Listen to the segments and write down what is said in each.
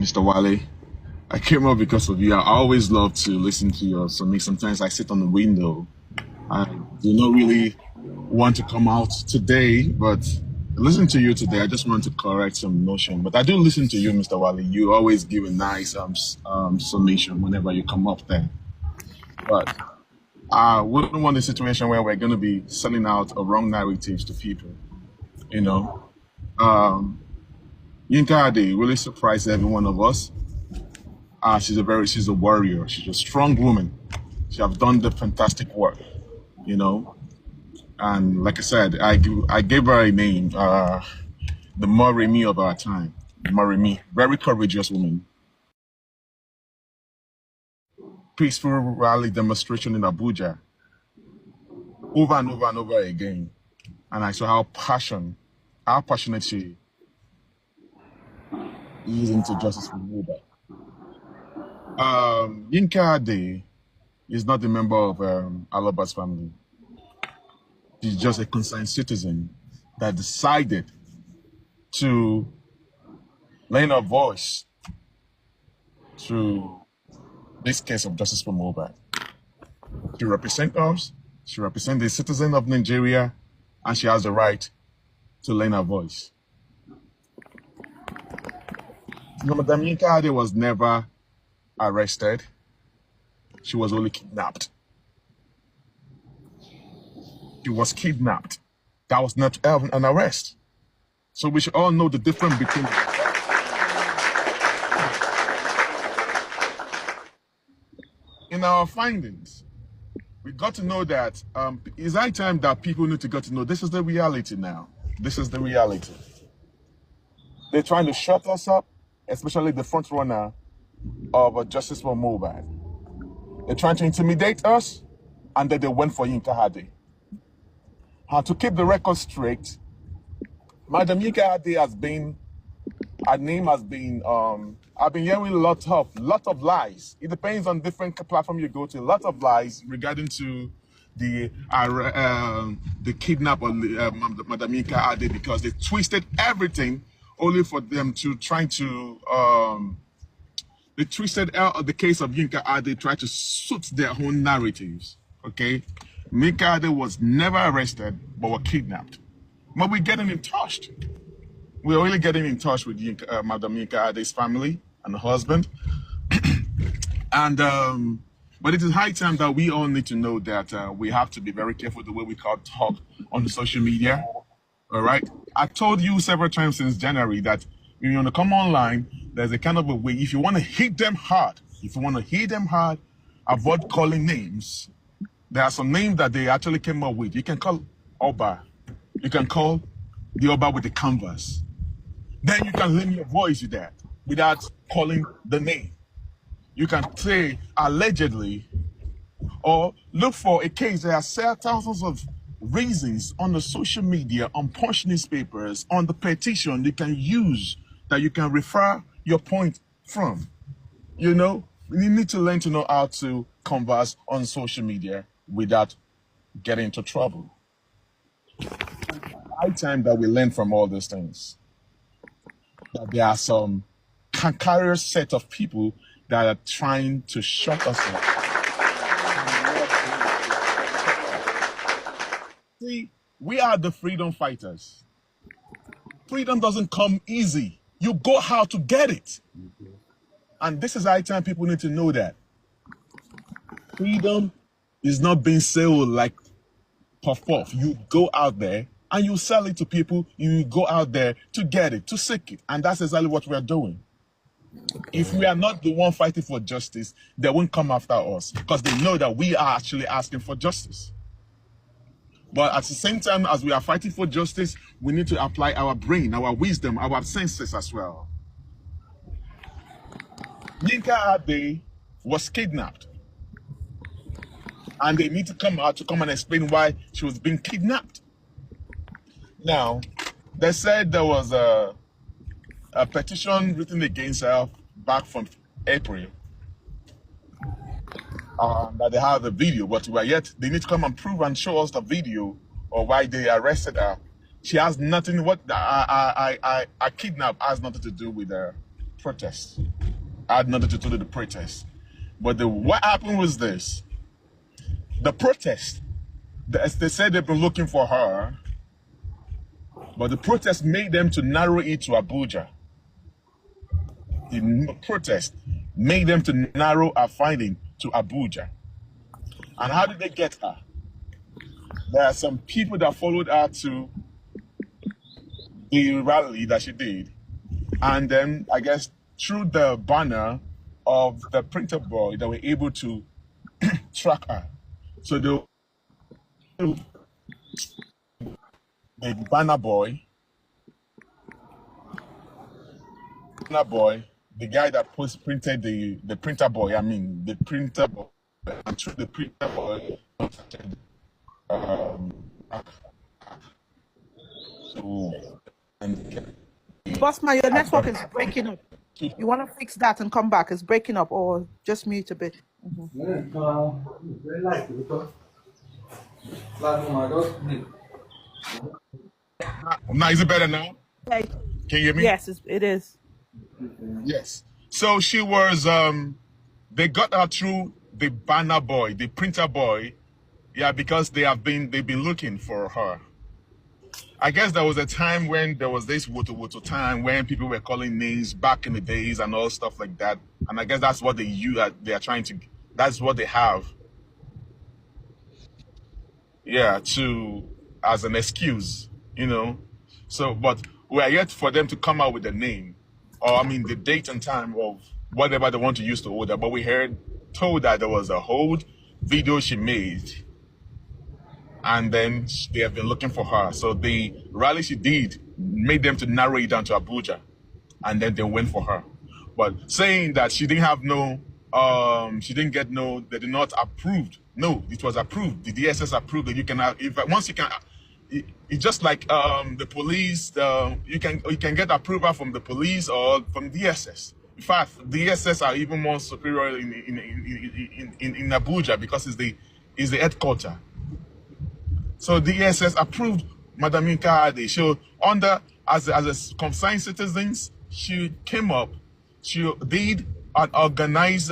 Mr. Wale. I came up because of you. I always love to listen to your song. Sometimes I sit on the window. I do not really want to come out today, but listen to you today. I just want to correct some notion. But I do listen to you, Mr. Wale. You always give a nice summation whenever you come up there. But I wouldn't want a situation where we're going to be selling out a wrong narratives to people. You know, um, Yinka Ade really surprised every one of us. She's a warrior. She's a strong woman. She have done the fantastic work, you know. And like I said, I gave her a name, the Moremi of our time. Moremi, very courageous woman. Peaceful rally demonstration in Abuja, over and over and over again. And I saw how passionate she is into justice for Mohbad. Yinka Ade is not a member of Aloba's family. She's just a concerned citizen that decided to lend her voice to this case of justice for Mohbad. She represents us, she represents the citizen of Nigeria, and she has the right to lend her voice. Madam Yinka Ade was never arrested. She was only kidnapped. She was kidnapped. That was not an arrest. So we should all know the difference between. In our findings, we got to know that it's high time that people need to get to know this is the reality now. This is the reality. They're trying to shut us up, especially the front runner of justice for Mohbad. They're trying to intimidate us, and then they went for Yinka Ade. And to keep the record straight, Madam Yinka Ade her name has been, I've been hearing a lot of lies. It depends on different platform you go to. A lot of lies regarding to the kidnap of Madam Yinka Ade because they twisted everything only for them to try to, they twisted out the case of Yinka Ade, tried to suit their own narratives, okay? Yinka Ade was never arrested, but were kidnapped. But we're getting in touch. We're really getting in touch with Madam Yinka Ade's family and husband. And but it is high time that we all need to know that we have to be very careful the way we talk on the social media. All right. I told you several times since January that when you want to come online, there's a kind of a way. If you want to hit them hard, avoid calling names. There are some names that they actually came up with. You can call Oba. You can call the Oba with the canvas. Then you can lend your voice to that without calling the name. You can say allegedly or look for a case. There are thousands of reasons on the social media, on Punch newspapers, on the petition you can use that you can refer your point from. You know, you need to learn to know how to converse on social media without getting into trouble. High time that we learn from all these things. That there are some cankerous set of people that are trying to shut us up. See, we are the freedom fighters. Freedom doesn't come easy. You go how to get it. And this is high time people need to know that. Freedom is not being sold like puff. You go out there and you sell it to people. You go out there to get it, to seek it. And that's exactly what we are doing. If we are not the one fighting for justice, they won't come after us because they know that we are actually asking for justice. But at the same time as we are fighting for justice, we need to apply our brain, our wisdom, our senses as well. Yinka Ade was kidnapped. And they need to come out to come and explain why she was being kidnapped. Now, they said there was a petition written against her back from April. That they have the video, but they need to come and prove and show us the video or why they arrested her. She has nothing. What I kidnap has nothing to do with her protest. I had nothing to do with the protest. But what happened was this. The protest, they said they've been looking for her, but the protest made them to narrow it to Abuja. The protest made them to narrow our finding to Abuja. And how did they get her? There are some people that followed her to the rally that she did. And then, I guess, through the banner of the printer boy, they were able to track her. So the banner boy, the guy that printed the printer boy, the printer boy, and through the printer boy, Bossman, your network is breaking up. You want to fix that and come back? It's breaking up, or just mute a bit. Now, is it better now? Okay. Can you hear me? Yes, it is. Yes. So she was, they got her through the banner boy, the printer boy, because they've been looking for her. I guess there was a time when there was this woto time when people were calling names back in the days and all stuff like that. And I guess that's what they are trying to, that's what they have. Yeah, as an excuse, So, but we are yet for them to come out with the name, or the date and time of whatever they want to use to hold her. But we told that there was a hold video she made, and then they have been looking for her. So the rally she did made them to narrow it down to Abuja, and then they went for her. But saying that she didn't have she didn't get they did not approved. No, it was approved. The DSS approved that you can have, once you can, it's just like the police. You can get approval from the police or from DSS. In fact, DSS are even more superior in Abuja because it's the headquarters. So DSS approved Madam Ade. So as a concerned citizens, she came up. She did an organized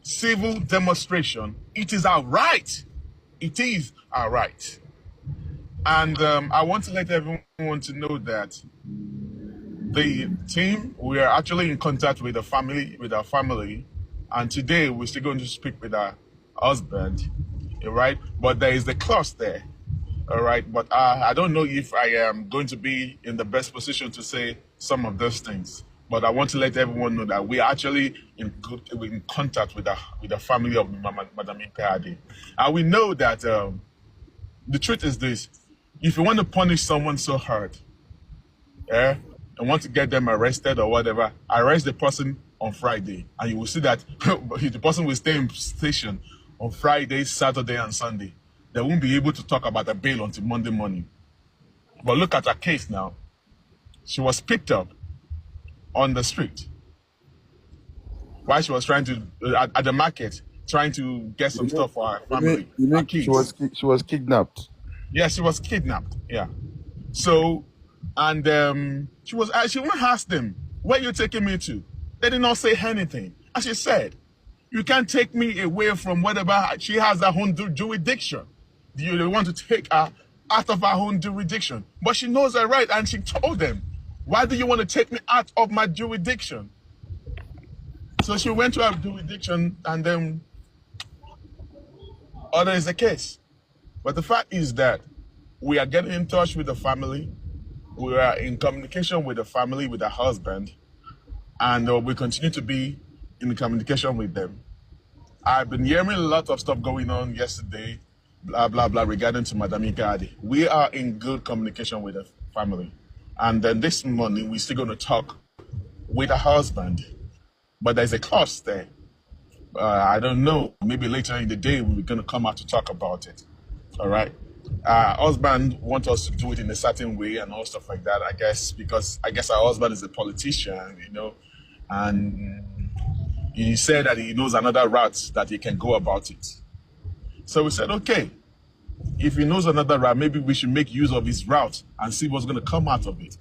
civil demonstration. It is our right. It is our right. And I want to let everyone to know that the team, we are actually in contact with our family, and today we're still going to speak with our husband, all right? But there is the clause there, all right? But I don't know if I am going to be in the best position to say some of those things. But I want to let everyone know that we are actually in contact with the family of Madam Ade. And we know that the truth is this: if you want to punish someone so hard, and want to get them arrested or whatever, arrest the person on Friday, and you will see that the person will stay in station on Friday, Saturday, and Sunday. They won't be able to talk about the bail until Monday morning. But look at her case now. She was picked up on the street while she was trying to at the market, trying to get some stuff for her family. She was kidnapped. Yeah, she was kidnapped. Yeah. So, and she went and asked them, "Where you taking me to?" They did not say anything. And she said, "You can't take me away from whatever she has her own jurisdiction. You want to take her out of her own jurisdiction?" But she knows her right, and she told them, "Why do you want to take me out of my jurisdiction?" So she went to her jurisdiction, and then other is the case. But the fact is that we are getting in touch with the family. We are in communication with the family, with the husband, and we continue to be in communication with them. I've been hearing a lot of stuff going on yesterday, blah, blah, blah, regarding to Madam Ade. We are in good communication with the family. And then this morning, we're still going to talk with her husband. But there's a clause there. I don't know. Maybe later in the day, we're going to come out to talk about it. All right? Husband wants us to do it in a certain way and all stuff like that, I guess, because I guess our husband is a politician, and he said that he knows another route that he can go about it. So we said, okay, if he knows another route, maybe we should make use of his route and see what's going to come out of it.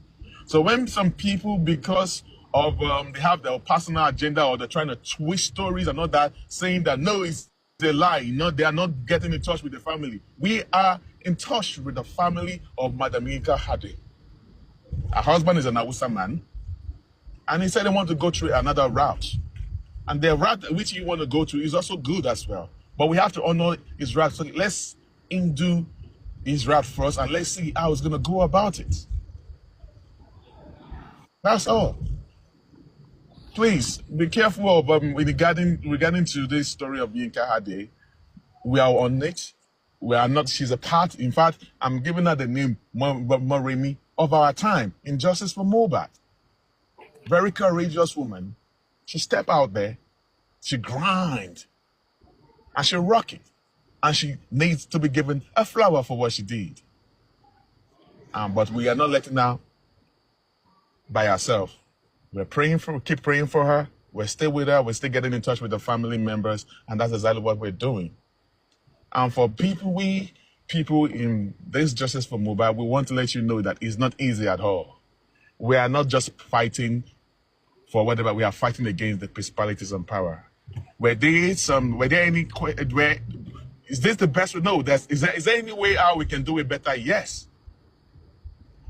So when some people, because of they have their personal agenda, or they're trying to twist stories and all that, saying that no, it's a lie. They are not getting in touch with the family. We are in touch with the family of Madam Yinka Hade. Her husband is an Hausa man, and he said they want to go through another route. And the route which you want to go to is also good as well. But we have to honor his route. So let's do his route first, and let's see how he's going to go about it. That's all. Please be careful of regarding to this story of Yinka Hade. We are on it. We are not. She's a part. In fact, I'm giving her the name Moremi of our time in Justice for Mohbad. Very courageous woman. She step out there, she grind, and she rock it, and she needs to be given a flower for what she did. But we are not letting her by herself. We're keep praying for her. We're still with her. We're still getting in touch with the family members, and that's exactly what we're doing. And for people in this Justice for Mohbad, we want to let you know that it's not easy at all. We are not just fighting for whatever, we are fighting against the principalities and power. Is this the best we know? Is there any way how we can do it better? Yes.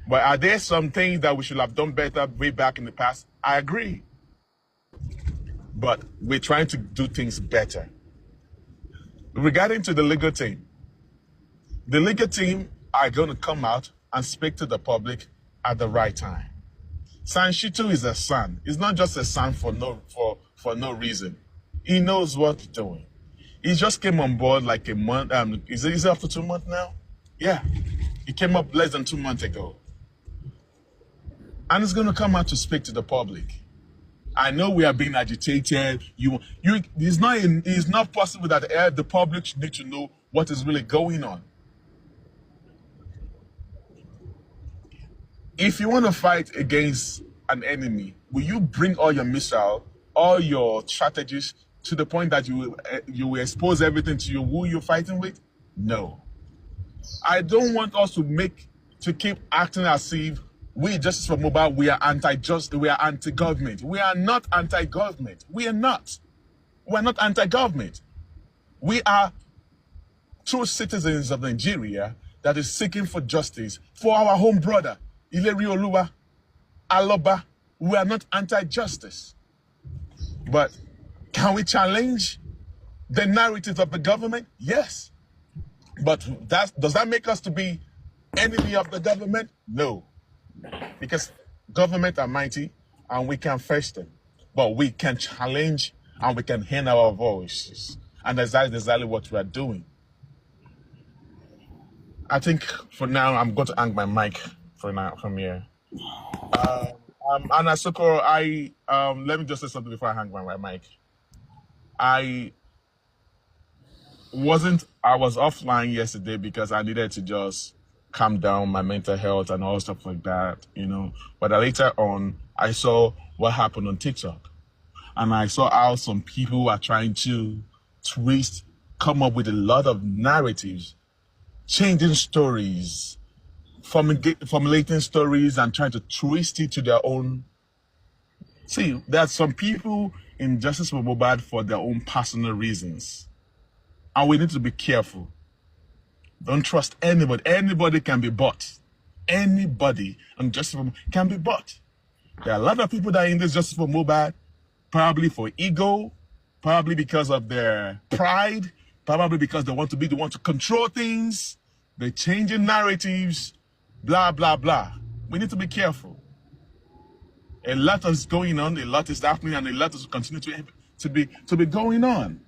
But are there some things that we should have done better way back in the past? I agree. But we're trying to do things better. Regarding to the legal team are going to come out and speak to the public at the right time. Sanshitu is a son. He's not just a son for no reason. He knows what he's doing. He just came on board like a month. Is it after 2 months now? Yeah. He came up less than 2 months ago. And he's going to come out to speak to the public. I know we are being agitated. It's not possible that the public should need to know what is really going on. If you want to fight against an enemy, will you bring all your missile, all your strategies to the point that you will expose everything to who you're fighting with? No. I don't want us to keep acting as if we, Justice for Mohbad, we are anti-government. We are not anti-government. We are not. We are not anti-government. We are true citizens of Nigeria that is seeking for justice for our home brother, Ileri Oluwa, Aloba. We are not anti-justice. But can we challenge the narrative of the government? Yes. But does that make us to be enemy of the government? No. Because government are mighty and we can face them. But we can challenge and we can hear our voices. And that's exactly what we are doing. I think for now, I'm going to hang my mic from here. Anna Sokoro, let me just say something before I hang my mic. I was offline yesterday because I needed to just calm down my mental health and all stuff like that, But later on, I saw what happened on TikTok. And I saw how some people are trying to come up with a lot of narratives, changing stories, formulating stories and trying to twist it to their own. See, there are some people in Justice for Mohbad for their own personal reasons. And we need to be careful. Don't trust anybody. Anybody can be bought. Anybody on Justice for Mohbad can be bought. There are a lot of people that are in this Justice for Mohbad, probably for ego, probably because of their pride, probably because they want to be the one to control things. They're changing narratives, blah, blah, blah. We need to be careful. A lot is going on, a lot is happening, and a lot is continue to be going on.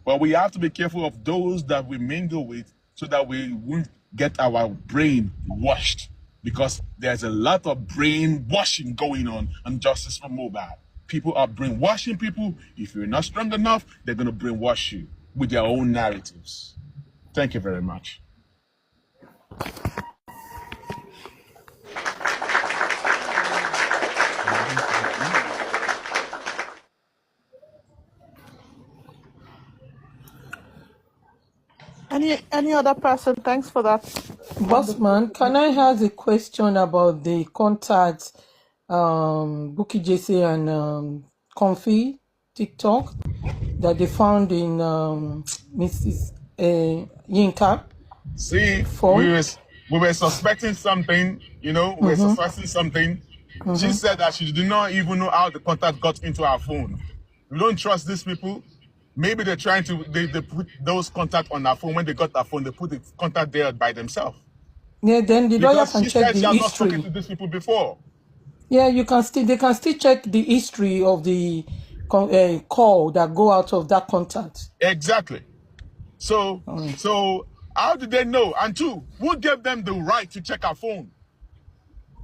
But we have to be careful of those that we mingle with so that we won't get our brain washed. Because there's a lot of brainwashing going on Justice for Mohbad. People are brainwashing people. If you're not strong enough, they're going to brainwash you with their own narratives. Thank you very much. Any other person? Thanks for that. Bossman, can I ask a question about the contact Bookie JC and Comfy TikTok that they found in Mrs. Yinka See, phone. we were suspecting something, you know, we were suspecting something. She said that she did not even know how the contact got into her phone. We don't trust these people. Maybe they're trying to, they put those contacts on her phone. When they got her phone, they put the contact there by themselves. Yeah, then the lawyer Because can she check said she the has not spoken history. to these people before. Yeah, they can still check the history of the call that go out of that contact. Exactly. So how did they know? And two, who gave them the right to check her phone?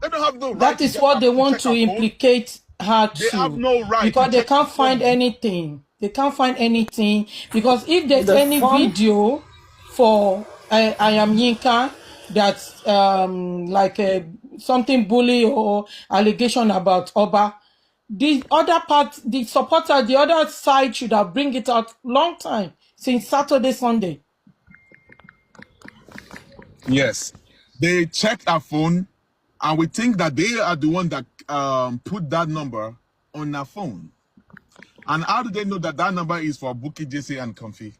They don't have no right That to is what they to want check to her phone. implicate her They have to, no right to because they check her can't find phone. anything. They can't find anything because if there's The any phone. video for I am Yinka that's like something bully or allegation about Oba, the other part, the supporter, the other side should have bring it out long time since Saturday, Sunday. Yes. They checked her phone, and we think that they are the one that put that number on her phone. And how do they know that that number is for Bookie, JC, and Comfy?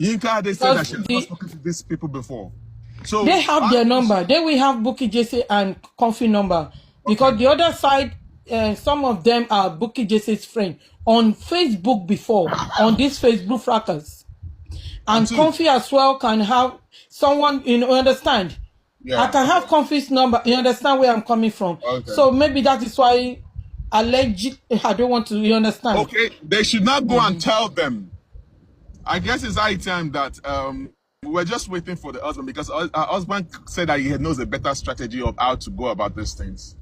Yinka, they said that Because she has not spoken to these people before. So they have their number. They will have Bookie JC and Comfy number. Because the other side, some of them are Bookie JC's friend on Facebook before, on this Facebook fracas. And Comfy as well can have someone, you understand? Yeah. I can have Comfy's number. You understand where I'm coming from? Okay. So maybe that is why I don't want to, you understand? Okay, they should not go and tell them. I guess it's high time that we're just waiting for the husband, because our husband said that he knows a better strategy of how to go about these things.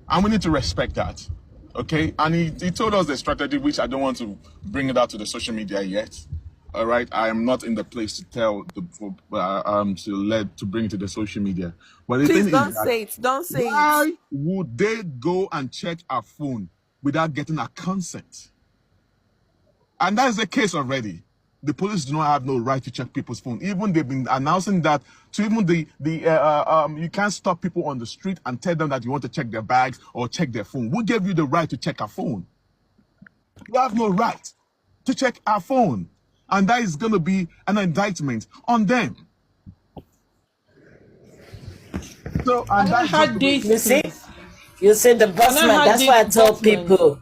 And we need to respect that. Okay? And he told us the strategy, which I don't want to bring it out to the social media yet. All right? I am not in the place to tell to bring it to the social media. But the Please thing don't is that, say it. Don't say it. why would they go and check our phone without getting our consent? And that is the case already. The police do not have no right to check people's phone. Even they've been announcing that to even you can't stop people on the street and tell them that you want to check their bags or check their phone. Who gave you the right to check our phone? You have no right to check our phone. And that is going to be an indictment on them. So, and I had this. You see the boss man. That's why I tell people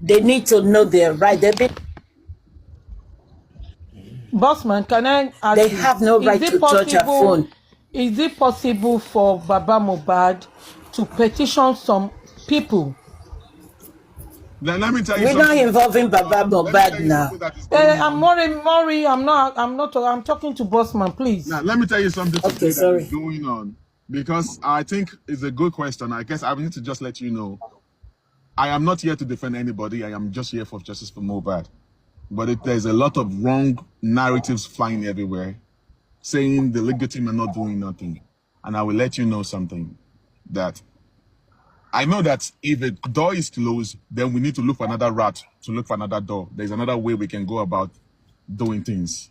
they need to know their right. Bossman, can I ask They have no right to touch a phone. Is it possible for Baba Mohbad to petition some people? Let me tell you something. We're not involving Baba Mohbad now. I'm talking to Bossman, please. Now, let me tell you something that is going on, because I think it's a good question. I guess I need to just let you know, I am not here to defend anybody. I am just here for justice for Mohbad. But there's a lot of wrong narratives flying everywhere, saying the legal team are not doing nothing. And I will let you know something, that I know that if a door is closed, then we need to look for another route, to look for another door. There's another way we can go about doing things.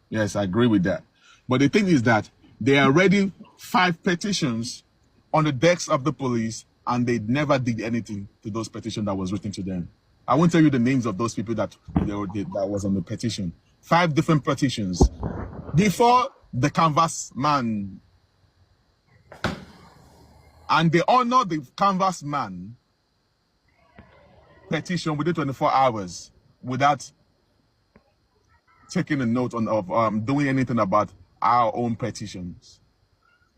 Yes, I agree with that. But the thing is that there are already 5 petitions on the decks of the police, and they never did anything to those petitions that was written to them. I won't tell you the names of those people that was on the petition. 5 different petitions before the canvas man. And they honor the canvas man petition within 24 hours without taking a note of doing anything about our own petitions.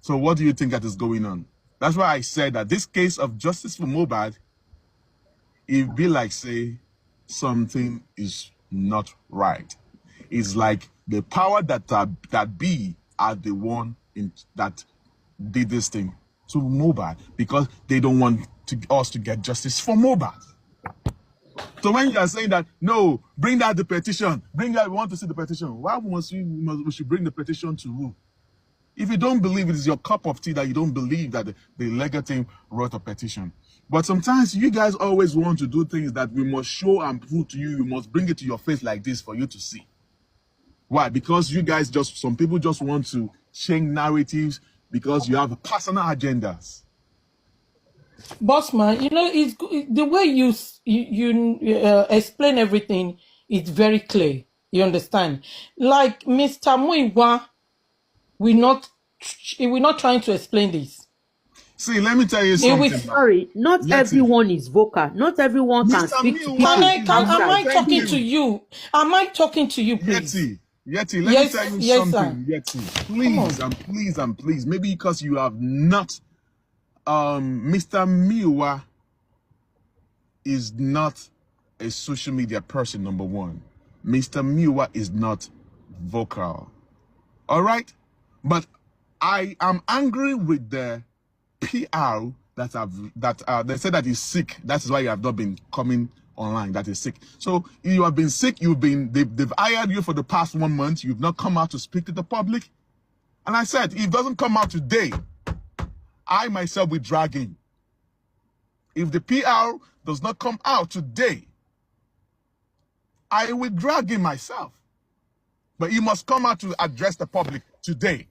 So what do you think that is going on? That's why I said that this case of justice for Mohbad, it be like, say, something is not right. It's like the power that be are the one that did this thing to Mohbad, because they don't want us to get justice for Mohbad. So when you are saying that, no, bring out the petition, we want to see the petition, why must we should bring the petition to who? If you don't believe it is your cup of tea, that you don't believe that the legal team wrote a petition. But sometimes you guys always want to do things that we must show and prove to you. You must bring it to your face like this for you to see. Why? Because you guys some people just want to change narratives because you have personal agendas. Bossman, you know, the way you explain everything is very clear. You understand? Like Mr. Muiwa, we not we're not trying to explain this. See, let me tell you He will, something now. Sorry, not Yeti. everyone is vocal. Not everyone can Mr. speak to Miwa people is am not. outside. I Thank talking to you. you? Am I talking to you, please? Yeti, let me tell Yes, you yes, sir. something, Yeti. Come on. Please and please. Maybe because you have not Mr. Miwa is not a social media person, number one. Mr. Miwa is not vocal. All right? But I am angry with the PR that they said that he's sick. That is why you have not been coming online. That is sick. So you have been sick. They've hired you for the past 1 month. You've not come out to speak to the public. And I said, if it doesn't come out today, I myself will drag him. If the PR does not come out today, I will drag him myself. But he must come out to address the public today.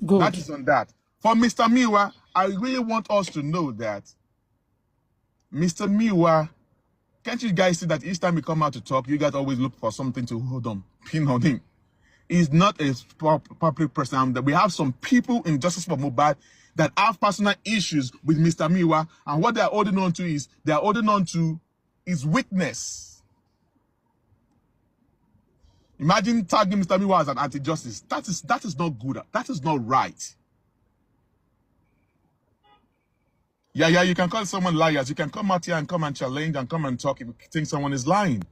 Good. That is on that. For Mr. Miwa, I really want us to know that Mr. Miwa, can't you guys see that each time we come out to talk, you guys always look for something to hold on, pin on him. He's not a public person. We have some people in Justice for Mohbad that have personal issues with Mr. Miwa, and what they're holding on to is they're holding on to his weakness. Imagine tagging Mr. Miwa as an anti-justice. That is not good. That is not right. Yeah, you can call someone liars. You can come out here and come and challenge and come and talk if you think someone is lying.